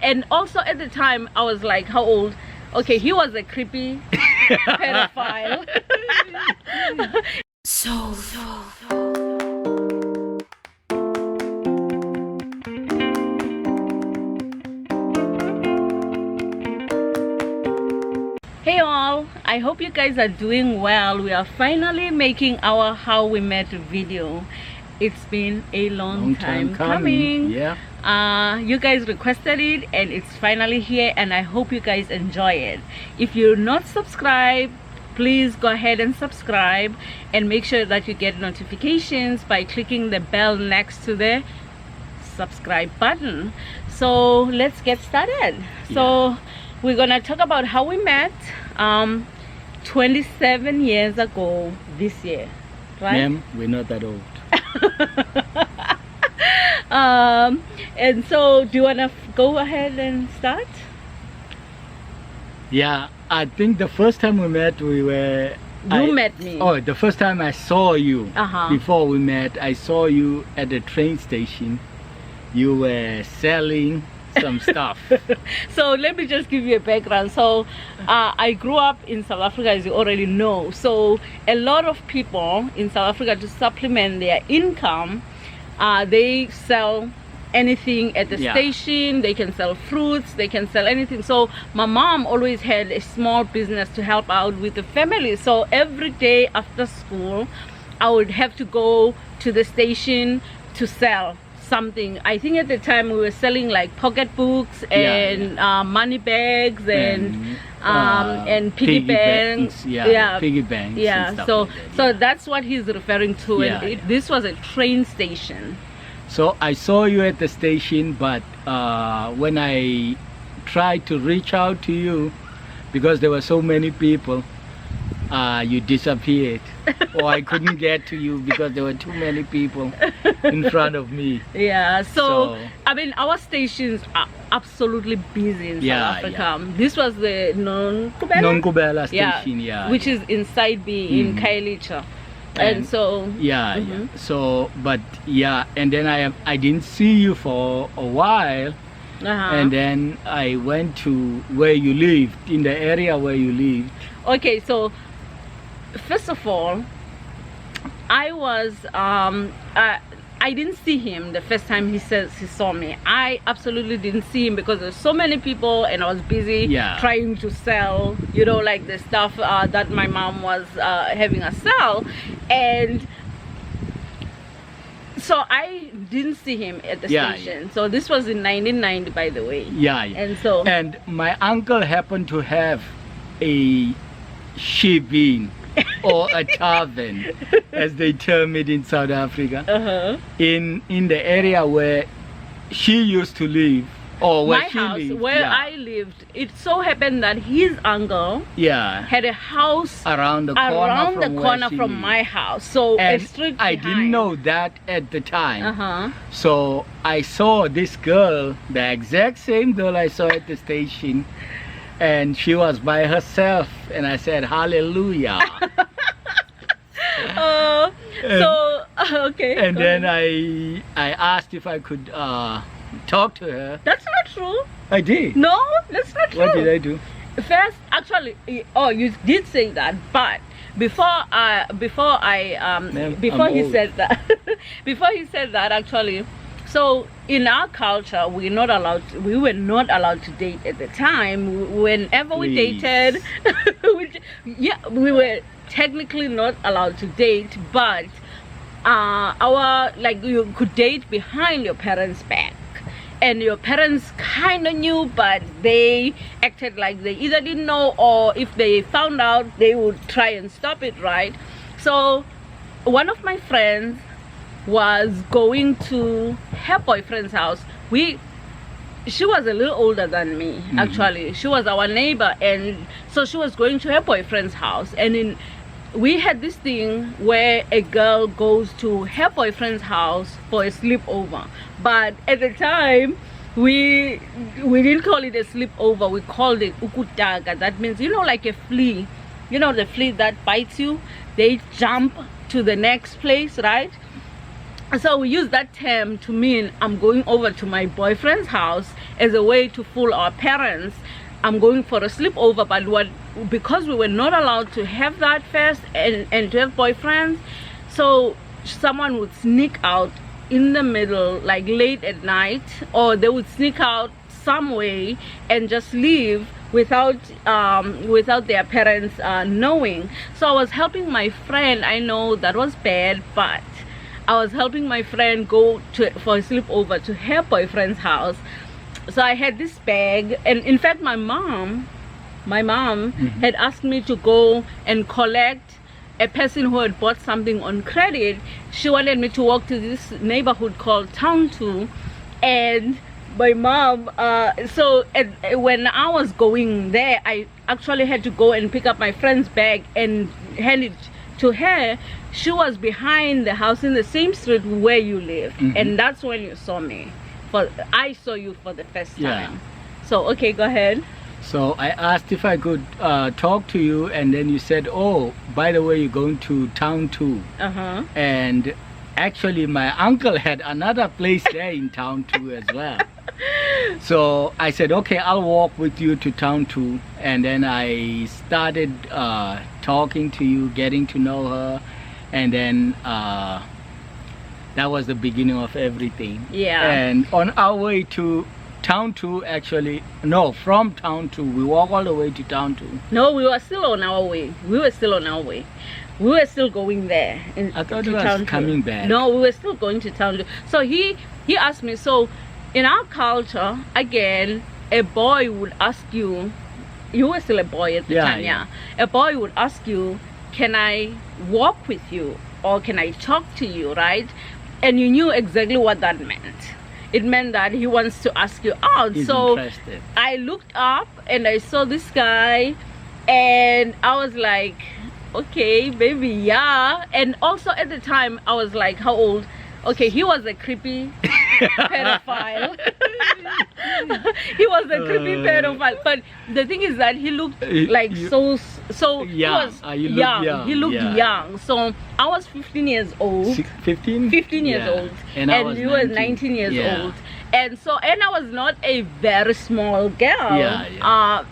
And also at the time I was like, how old? Okay, he was a creepy pedophile. So hey all, I hope you guys are doing well. We are finally making our how we met video. It's been a long time coming. Yeah. You guys requested it and it's finally here, and I hope you guys enjoy it. If you're not subscribed, please go ahead and subscribe and make sure that you get notifications by clicking the bell next to the subscribe button. So let's get started. So we're gonna talk about how we met 27 years ago this year, right? Ma'am, we're not that old. And so do you want to go ahead and start? Yeah, I think the first time we met, You met me. Oh, the first time I saw you, Uh-huh. before we met, I saw you at the train station. You were selling some stuff. So let me just give you a background. So I grew up in South Africa, as you already know. So a lot of people in South Africa, to supplement their income, they sell anything at the station. They can sell fruits, they can sell anything. So my mom always had a small business to help out with the family. So every day after school I would have to go to the station to sell something. I think at the time we were selling like pocketbooks and money bags and piggy banks. Piggy banks. Yeah, and stuff so like that, so that's what he's referring to. Yeah, And this was a train station. So I saw you at the station, but when I tried to reach out to you, because there were so many people, you disappeared. Or I couldn't get to you because there were too many people in front of me. Yeah, so I mean, our stations are absolutely busy in South Africa. This was the Non-Kubela station, which is inside B in Khayelitsha. And so so but and then I didn't see you for a while, and then I went to where you lived, in the area where you lived. Okay, so first of all, I was I didn't see him the first time he says he saw me. I absolutely didn't see him because there's so many people and I was busy trying to sell, you know, like the stuff that my mom was having us sell. And so I didn't see him at the station. So this was in 1990, by the way. And my uncle happened to have a shebeen or a tavern, as they term it in South Africa, in the area where she used to live, or where my house lived, where I lived. It so happened that his uncle had a house around the corner from my house, so and a street I behind. didn't know that at the time. So I saw this girl, the exact same girl I saw at the station, and she was by herself, and I said hallelujah. Okay. And then I asked if I could talk to her. That's not true. I did. No, that's not true. What did I do? First, actually, you did say that, but before he said that, actually, so in our culture, we were not allowed to date at the time. Whenever we dated, we were technically not allowed to date, but you could date behind your parents' back. And your parents kind of knew, but they acted like they either didn't know, or if they found out, they would try and stop it, right? So one of my friends was going to her boyfriend's house. She was a little older than me, actually. She was our neighbor, and so she was going to her boyfriend's house. And we had this thing where a girl goes to her boyfriend's house for a sleepover, but at the time we didn't call it a sleepover, we called it ukutaga. That means, you know, like a flea, you know, the flea that bites you, they jump to the next place, right? So we use that term to mean I'm going over to my boyfriend's house as a way to fool our parents. I'm going for a sleepover, but because we were not allowed to have that first and to have boyfriends, so someone would sneak out in the middle, like late at night, or they would sneak out some way and just leave without their parents knowing. So I was helping my friend. I know that was bad, but I was helping my friend go for a sleepover to her boyfriend's house. So I had this bag, and in fact my mom had asked me to go and collect a person who had bought something on credit. She wanted me to walk to this neighborhood called Town 2, and my mom when I was going there, I actually had to go and pick up my friend's bag and hand it to her. She was behind the house in the same street where you live, and that's when you saw me. I saw you for the first time. Yeah. So okay, go ahead. So I asked if I could talk to you, and then you said, oh, by the way, you're going to Town 2. And actually my uncle had another place there in Town 2 as well. So I said, okay, I'll walk with you to Town 2. And then I started talking to you, getting to know her, and then that was the beginning of everything. Yeah. And on our way to Town 2, actually, no, from Town 2, we walk all the way to Town 2. No, we were still on our way. We were still going there. I thought it was coming back. No, we were still going to Town 2. So he asked me, so in our culture, again, a boy would ask you were still a boy at the time, yeah. A boy would ask you, can I walk with you? Or can I talk to you, right? And you knew exactly what that meant. It meant that he wants to ask you out. He's so interested. I looked up and I saw this guy, and I was like, okay, maybe yeah. And also at the time I was like, how old? Okay, he was a creepy pedophile. He was a creepy pedophile. But the thing is that he looked like so young. He was young. He looked young. So I was 15 years old. 15? 15 years old. And he was 19 years old. And I was not a very small girl.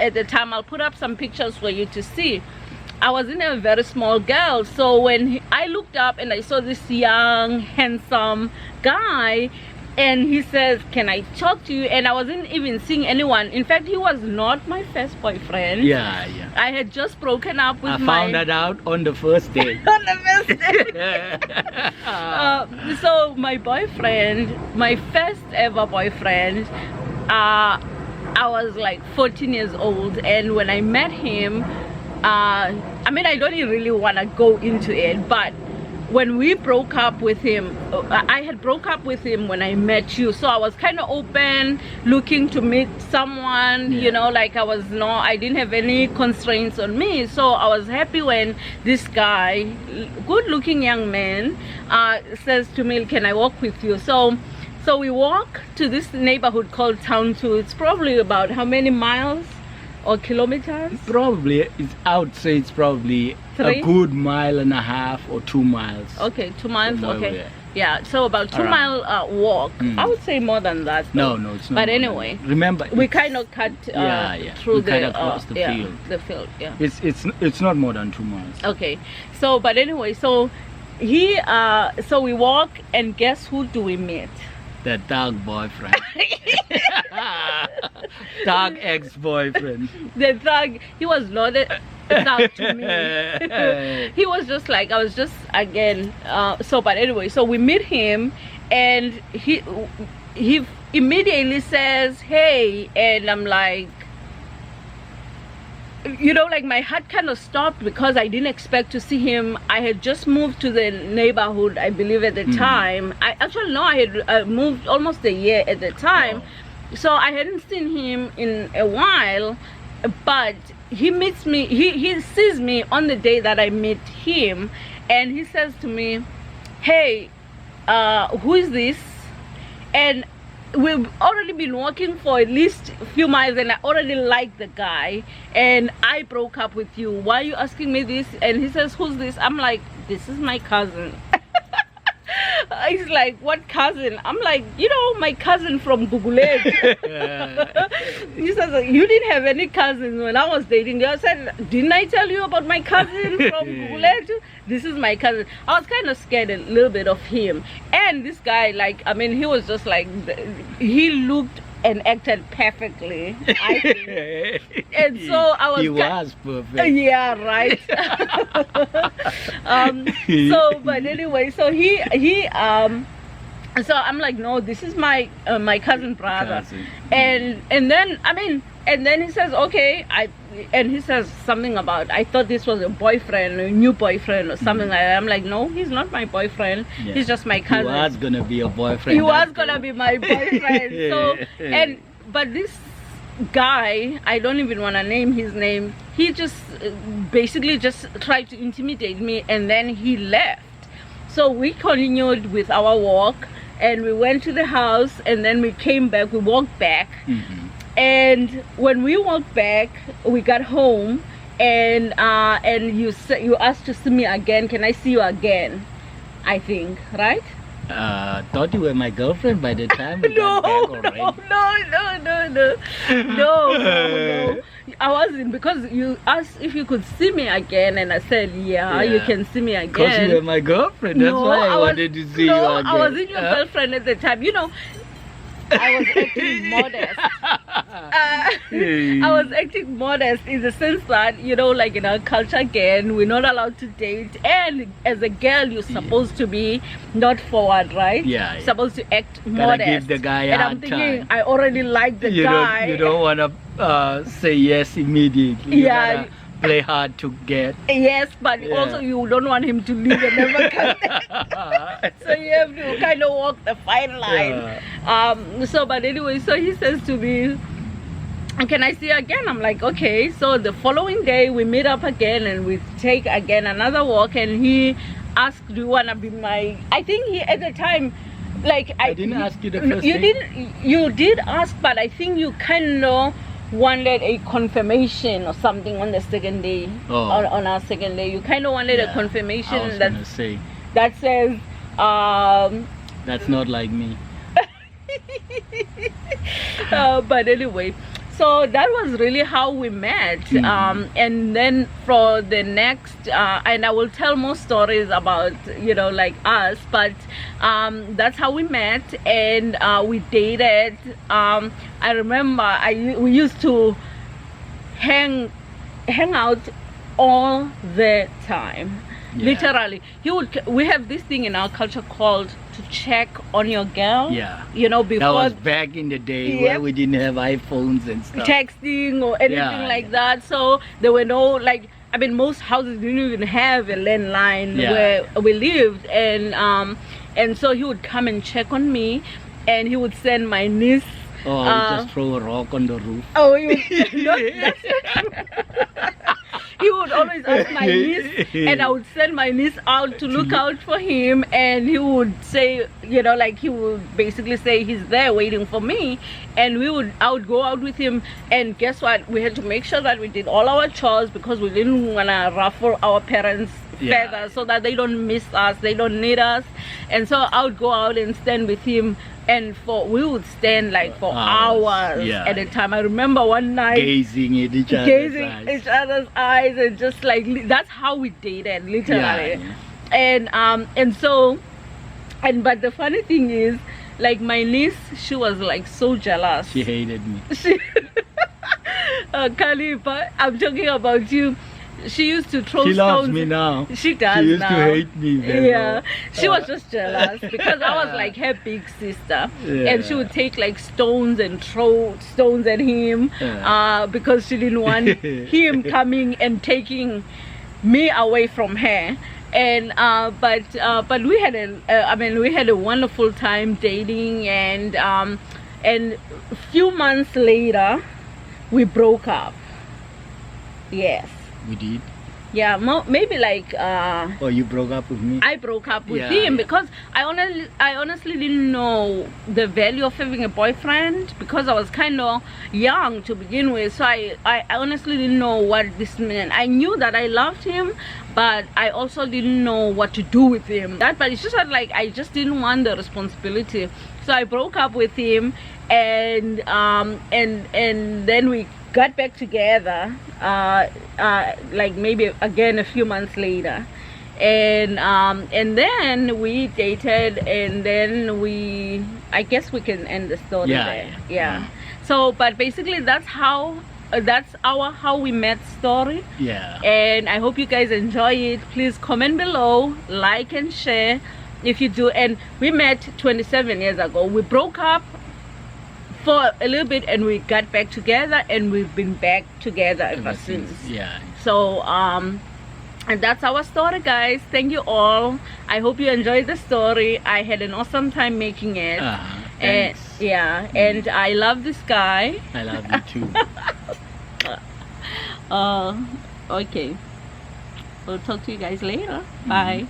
At the time, I'll put up some pictures for you to see. I wasn't a very small girl. So when I looked up and I saw this young, handsome guy, and he says, can I talk to you? And I wasn't even seeing anyone. In fact, he was not my first boyfriend. Yeah. I had just broken up with I found that out on the first day. On the first day. So my boyfriend, my first ever boyfriend, I was like 14 years old, and when I met him, I mean, I don't really want to go into it, but when we broke up with him, I had broke up with him when I met you, so I was kind of open, looking to meet someone, you know, like I didn't have any constraints on me. So I was happy when this guy, good looking young man, says to me, can I walk with you? So we walk to this neighborhood called Town 2. It's probably about how many miles or kilometers? Probably, I would say it's probably 3? a good 1.5 miles or 2 miles. Okay, 2 miles, okay. There. Yeah, so about 2 mile walk. I would say more than that. No, it's not. But anyway, remember, we kind of cut through across the field. The field, yeah. It's not more than 2 miles. Okay, so but anyway, so so we walk, and guess who do we meet? The dog boyfriend. Dog ex-boyfriend. The dog, he was not a dog to me. He was just like, I was just, again, but anyway, so we meet him, and he immediately says, hey, and I'm like, you know, like my heart kind of stopped because I didn't expect to see him. I had just moved to the neighborhood, I believe, at the time. I had moved almost a year at the time. So I hadn't seen him in a while, but he meets me, he sees me on the day that I meet him, and he says to me, hey, who is this? And we've already been walking for at least a few miles, and I already like the guy, and I broke up with you. Why are you asking me this? And he says, who's this? I'm like, this is my cousin. He's like, what cousin? I'm like, my cousin from Gugulet. He says, you didn't have any cousins when I was dating you. I said, didn't I tell you about my cousin from Gugulet? This is my cousin. I was kind of scared a little bit of him. And this guy, he was just like, he looked and acted perfectly, I think. And so I was... He was perfect. Yeah, right. But anyway, so so I'm like, no, this is my cousin brother. And then he says, okay, and he says something about, I thought this was a boyfriend, a new boyfriend or something like that. I'm like, no, he's not my boyfriend. Yeah. He's just my cousin. He was gonna be a boyfriend. He was gonna be my boyfriend. But this guy, I don't even want to name his name. He just basically just tried to intimidate me, and then he left. So we continued with our walk, and we went to the house, and then we came back. We walked back. And when we walked back, we got home, and you asked to see me again. Can I see you again? I think, right? Thought you were my girlfriend by the time we got back already. No. I wasn't, because you asked if you could see me again, and I said, yeah. You can see me again. Because you were my girlfriend. That's why I wanted to see you again. No, I wasn't your girlfriend at the time. I was acting modest. I was acting modest in the sense that, like in our culture again, we're not allowed to date. And as a girl, you're supposed to be not forward, right? Yeah. You're supposed to act modest. Give the guy and I'm thinking, I already like the guy. You don't want to say yes immediately. You gotta play hard to get. Yes, but also you don't want him to leave and never come back. So you have to kind of walk the fine line. But anyway, so he says to me, can I see you again? I'm like, okay. So the following day we meet up again, and we take again another walk, and he asked, do you want to be my... I think he at the time, I didn't ask you the first thing. You did ask, but I think you kind of wanted a confirmation or something on the second day. On our second day, you kind of wanted a confirmation that says that's not like me. But anyway, so that was really how we met. And then for the next and I will tell more stories about us, but that's how we met, and we dated. I remember we used to hang out all the time. Literally, we have this thing in our culture called to check on your girl. Before that was back in the day where we didn't have iPhones and stuff, texting or anything like that. So there were no most houses didn't even have a landline where we lived, and so he would come and check on me, and he would send my niece. I would just throw a rock on the roof. He would, that's not true. He would always ask my niece, and I would send my niece out to look out for him, and he would say, he would basically say he's there waiting for me, and I would go out with him, and guess what? We had to make sure that we did all our chores, because we didn't want to ruffle our parents' feathers, so that they don't miss us, they don't need us. And so I would go out and stand with him, and we would stand for hours at a time. I remember one night gazing at each other's eyes, and just that's how we dated, literally. But the funny thing is, my niece, she was so jealous. She hated me. Khalifa, I'm talking about you. She used to throw stones. She loves me now. She does now. She used to hate me. She was just jealous because I was her big sister, and she would take stones and throw stones at him because she didn't want him coming and taking me away from her. And but we had a wonderful time dating, and a few months later we broke up. Yes. We did. Yeah, maybe like Or you broke up with me? I broke up with Yeah, him yeah. because I honestly didn't know the value of having a boyfriend because I was kind of young to begin with. So I honestly didn't know what this meant. I knew that I loved him, but I also didn't know what to do with him. But it's just that, like, I just didn't want the responsibility. So I broke up with him, and then we got back together like maybe again a few months later, and then we dated, and then I guess we can end the story there. Yeah. So but basically that's how how we met story. Yeah. And I hope you guys enjoy it. Please comment below, like and share if you do. And we met 27 years ago. We broke up for a little bit and we got back together, and we've been back together ever since. Yeah. So and that's our story, guys. Thank you all. I hope you enjoyed the story. I had an awesome time making it. Thanks. Yeah, and I love this guy. I love you too. Okay, we'll talk to you guys later. Bye.